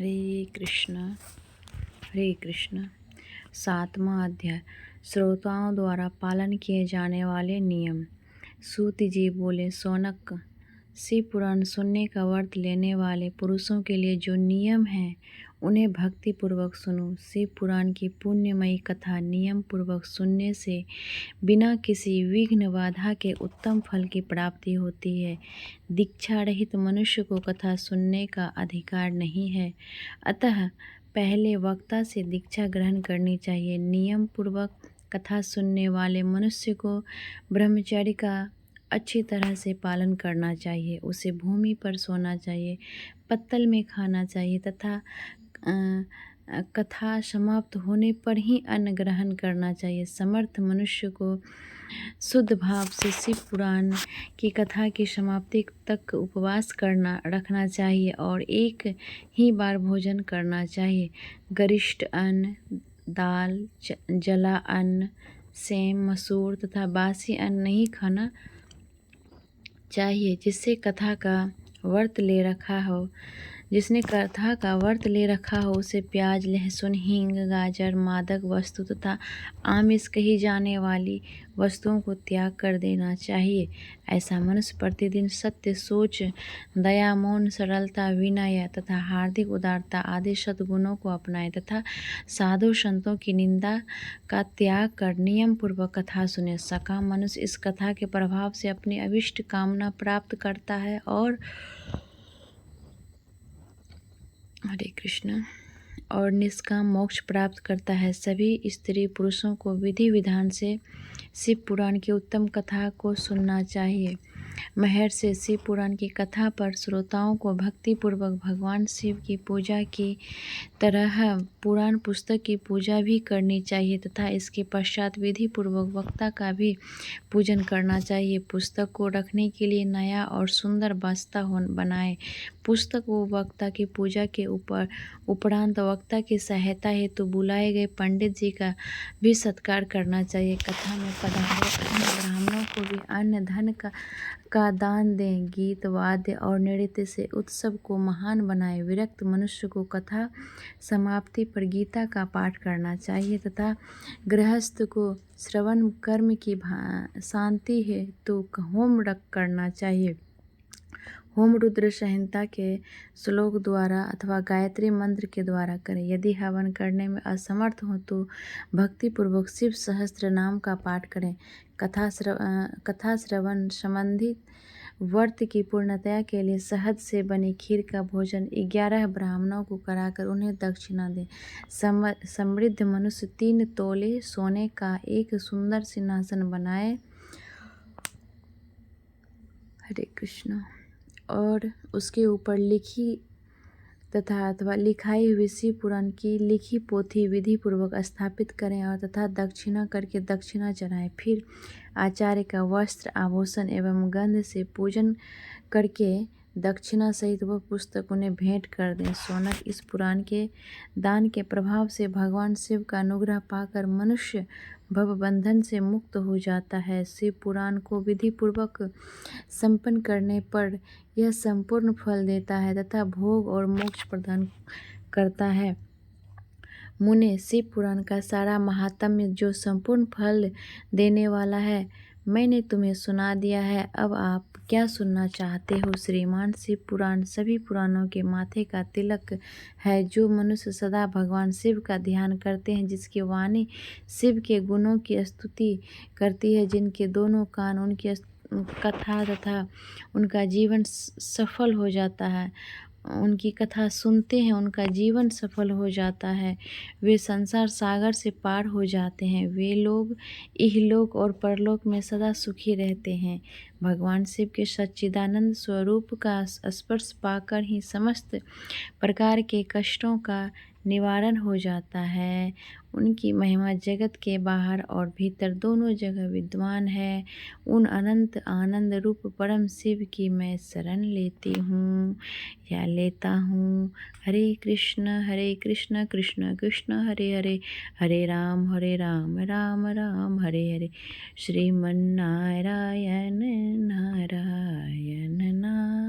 हरे कृष्ण हरे कृष्ण। 7वां अध्याय श्रोताओं द्वारा पालन किए जाने वाले नियम। सूत जी बोले, सौनक, शिव पुराण सुनने का व्रत लेने वाले पुरुषों के लिए जो नियम हैं उन्हें भक्ति पूर्वक सुनो। शिव पुराण की पुण्यमयी कथा नियम पूर्वक सुनने से बिना किसी विघ्न बाधा के उत्तम फल की प्राप्ति होती है। दीक्षा रहित मनुष्य को कथा सुनने का अधिकार नहीं है, अतः पहले वक्ता से दीक्षा ग्रहण करनी चाहिए। नियम पूर्वक कथा सुनने वाले मनुष्य को ब्रह्मचर्य का अच्छी तरह से पालन करना चाहिए। उसे भूमि पर सोना चाहिए, पत्तल में खाना चाहिए तथा कथा समाप्त होने पर ही अन्न ग्रहण करना चाहिए। समर्थ मनुष्य को शुद्ध भाव से शिव पुराण की कथा की समाप्ति तक उपवास रखना चाहिए और एक ही बार भोजन करना चाहिए। गरिष्ठ अन्न, दाल, जला अन्न, सेम, मसूर तथा बासी अन्न नहीं खाना चाहिए। जिसने कथा का व्रत ले रखा हो उसे प्याज, लहसुन, हींग, गाजर, मादक वस्तु तथा आमिष कही जाने वाली वस्तुओं को त्याग कर देना चाहिए। ऐसा मनुष्य प्रतिदिन सत्य, सोच, दया, मौन, सरलता, विनय तथा हार्दिक उदारता आदि सद्गुणों को अपनाए तथा साधु संतों की निंदा का त्याग कर नियम पूर्वक कथा सुने। सकाम मनुष्य इस कथा के प्रभाव से अपनी अभिष्ट कामना प्राप्त करता है और हरे कृष्ण और निष्काम मोक्ष प्राप्त करता है। सभी स्त्री पुरुषों को विधि विधान से शिव पुराण की उत्तम कथा को सुनना चाहिए। महर्षि शिव पुराण की कथा पर श्रोताओं को भक्ति पूर्वक भगवान शिव की पूजा की तरह पुराण पुस्तक की पूजा भी करनी चाहिए तथा इसके पश्चात विधि पूर्वक वक्ता का भी पूजन करना चाहिए। पुस्तक को रखने के लिए नया और सुंदर बस्ता बनाएं। पुस्तक व वक्ता की पूजा के उपरांत वक्ता की सहायता हेतु बुलाए गए पंडित जी का भी सत्कार करना चाहिए। कथा में पधारे अन्य ब्राह्मणों को भी अन्य धन का दान दें। गीत, वाद्य और नृत्य से उत्सव को महान बनाए। विरक्त मनुष्य को कथा समाप्ति पर गीता का पाठ करना चाहिए तथा गृहस्थ को श्रवण कर्म की शांति हेतु होम करना चाहिए। होम रुद्र संहिता के श्लोक द्वारा अथवा गायत्री मंत्र के द्वारा करें। यदि हवन करने में असमर्थ हो तो भक्तिपूर्वक शिव सहस्त्र नाम का पाठ करें। कथा श्रवण संबंधित व्रत की पूर्णता के लिए शहद से बनी खीर का भोजन 11 ब्राह्मणों को कराकर उन्हें दक्षिणा दें। समृद्ध मनुष्य 3 तोले सोने का एक सुंदर सिंहासन बनाए, हरे कृष्ण, और उसके ऊपर लिखी अथवा लिखाई हुई शिव पुराण की लिखी पोथी विधि पूर्वक स्थापित करें और तथा दक्षिणा करके दक्षिणा चढ़ाएं। फिर आचार्य का वस्त्र, आभूषण एवं गंध से पूजन करके दक्षिणा सहित वह पुस्तक उन्हें भेंट कर दें। सौनक, इस पुराण के दान के प्रभाव से भगवान शिव का अनुग्रह पाकर मनुष्य भवबंधन से मुक्त हो जाता है। शिव पुराण को विधि पूर्वक संपन्न करने पर यह संपूर्ण फल देता है तथा भोग और मोक्ष प्रदान करता है। मुने, शिव पुराण का सारा महात्म्य जो संपूर्ण फल देने वाला है मैंने तुम्हें सुना दिया है। अब आप क्या सुनना चाहते हो? श्रीमान, शिव पुराण सभी पुराणों के माथे का तिलक है। जो मनुष्य सदा भगवान शिव का ध्यान करते हैं, जिसकी वाणी शिव के गुणों की स्तुति करती है, जिनके दोनों कान उनकी कथा तथा उनका जीवन सफल हो जाता है, उनकी कथा सुनते हैं उनका जीवन सफल हो जाता है, वे संसार सागर से पार हो जाते हैं। वे लोग इहलोक और परलोक में सदा सुखी रहते हैं। भगवान शिव के सच्चिदानंद स्वरूप का स्पर्श पाकर ही समस्त प्रकार के कष्टों का निवारण हो जाता है। उनकी महिमा जगत के बाहर और भीतर दोनों जगह विद्वान है। उन अनंत आनंद रूप परम शिव की मैं शरण लेती हूँ या लेता हूँ। हरे कृष्ण कृष्ण कृष्ण हरे हरे, हरे राम राम राम हरे हरे। श्रीमन्नारायण नारायण नारायण।